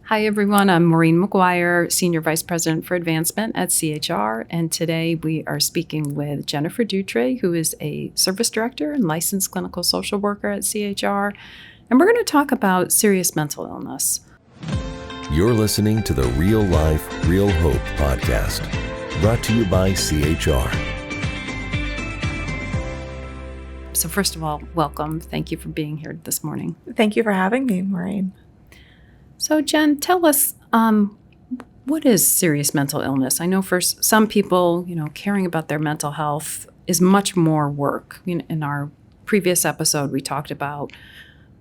Hi, everyone. I'm Maureen McGuire, Senior Vice President for Advancement at CHR, and today we are speaking with Jennifer Doutre, who is a Service Director and Licensed Clinical Social Worker at CHR, and we're going to talk about serious mental illness. You're listening to the Real Life, Real Hope podcast, brought to you by CHR. So first of all, welcome. Thank you for being here this morning. Thank you for having me, Maureen. So Jen, tell us, what is serious mental illness? I know for some people, caring about their mental health is much more work. In our previous episode, we talked about,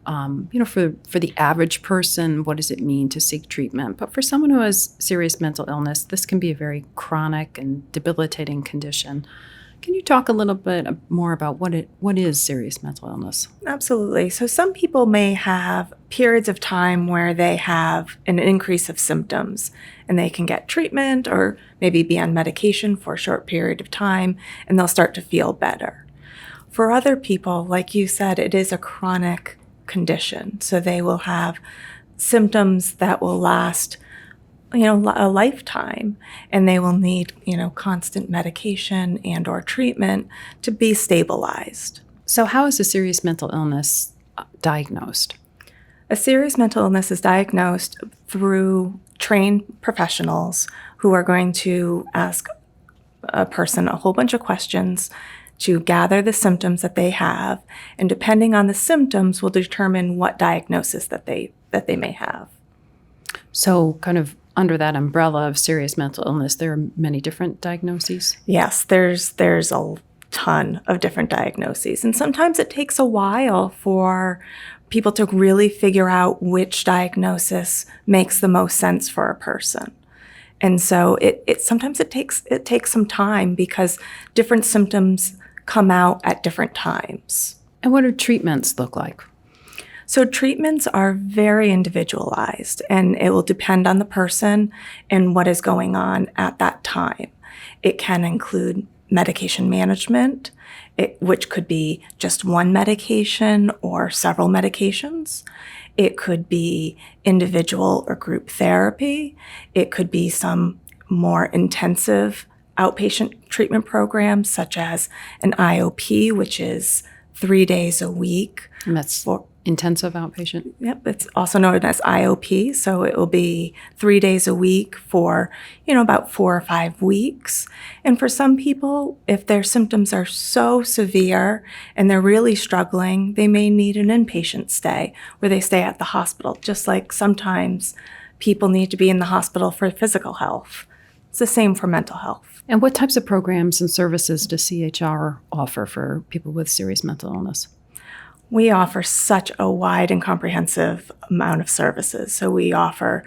for the average person, what does it mean to seek treatment? But for someone who has serious mental illness, this can be a very chronic and debilitating condition. Can you talk a little bit more about what is serious mental illness? Absolutely. So some people may have periods of time where they have an increase of symptoms and they can get treatment or maybe be on medication for a short period of time and they'll start to feel better. For other people, like you said, it is a chronic condition. So they will have symptoms that will last a lifetime, and they will need, constant medication and or treatment to be stabilized. So how is a serious mental illness diagnosed? A serious mental illness is diagnosed through trained professionals who are going to ask a person a whole bunch of questions to gather the symptoms that they have, and depending on the symptoms will determine what diagnosis that they may have. So kind of under that umbrella of serious mental illness, there are many different diagnoses? Yes, there's a ton of different diagnoses. And sometimes it takes a while for people to really figure out which diagnosis makes the most sense for a person. And so sometimes it takes some time because different symptoms come out at different times. And what do treatments look like? So treatments are very individualized, and it will depend on the person and what is going on at that time. It can include medication management, which could be just one medication or several medications. It could be individual or group therapy. It could be some more intensive outpatient treatment programs, such as an IOP, which is 3 days a week. And that's intensive outpatient? Yep, it's also known as IOP, so it will be 3 days a week for, about 4 or 5 weeks. And for some people, if their symptoms are so severe and they're really struggling, they may need an inpatient stay where they stay at the hospital, just like sometimes people need to be in the hospital for physical health. It's the same for mental health. And what types of programs and services does CHR offer for people with serious mental illness? We offer such a wide and comprehensive amount of services. So we offer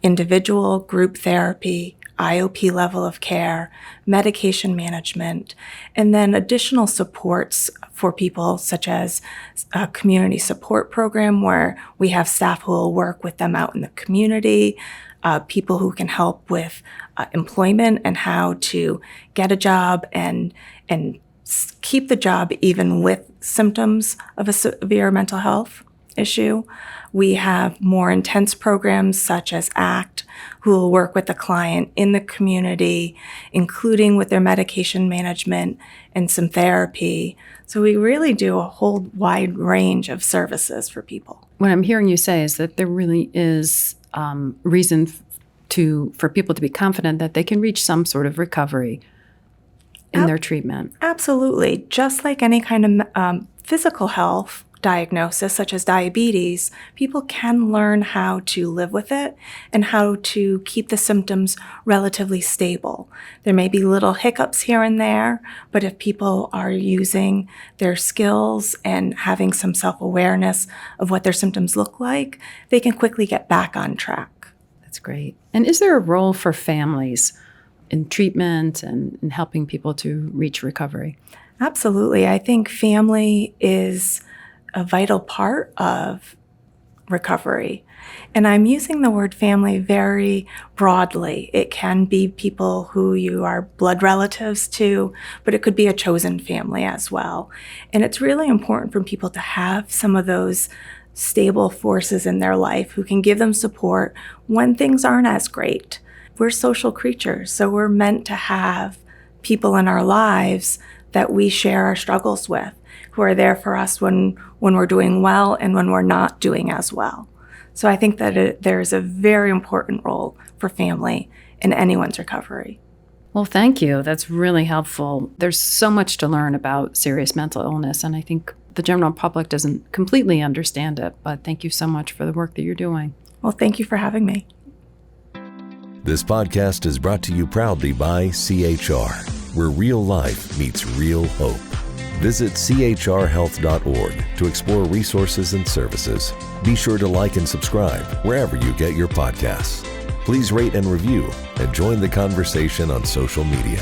individual, group therapy, IOP level of care, medication management, and then additional supports for people such as a community support program where we have staff who will work with them out in the community, people who can help with employment and how to get a job and keep the job even with symptoms of a severe mental health issue. We have more intense programs such as ACT, who will work with the client in the community, including with their medication management and some therapy. So we really do a whole wide range of services for people. What I'm hearing you say is that there really is reason for people to be confident that they can reach some sort of recovery in their treatment. Absolutely. Just like any kind of physical health diagnosis, such as diabetes, people can learn how to live with it and how to keep the symptoms relatively stable. There may be little hiccups here and there, but if people are using their skills and having some self-awareness of what their symptoms look like, they can quickly get back on track. That's great. And is there a role for families in treatment and in helping people to reach recovery? Absolutely. I think family is a vital part of recovery. And I'm using the word family very broadly. It can be people who you are blood relatives to, but it could be a chosen family as well. And it's really important for people to have some of those stable forces in their life who can give them support when things aren't as great. We're social creatures, so we're meant to have people in our lives that we share our struggles with, who are there for us when we're doing well and when we're not doing as well. So I think that there's a very important role for family in anyone's recovery. Well, thank you. That's really helpful. There's so much to learn about serious mental illness, and I think the general public doesn't completely understand it, but thank you so much for the work that you're doing. Well, thank you for having me. This podcast is brought to you proudly by CHR, where real life meets real hope. Visit chrhealth.org to explore resources and services. Be sure to like and subscribe wherever you get your podcasts. Please rate and review and join the conversation on social media.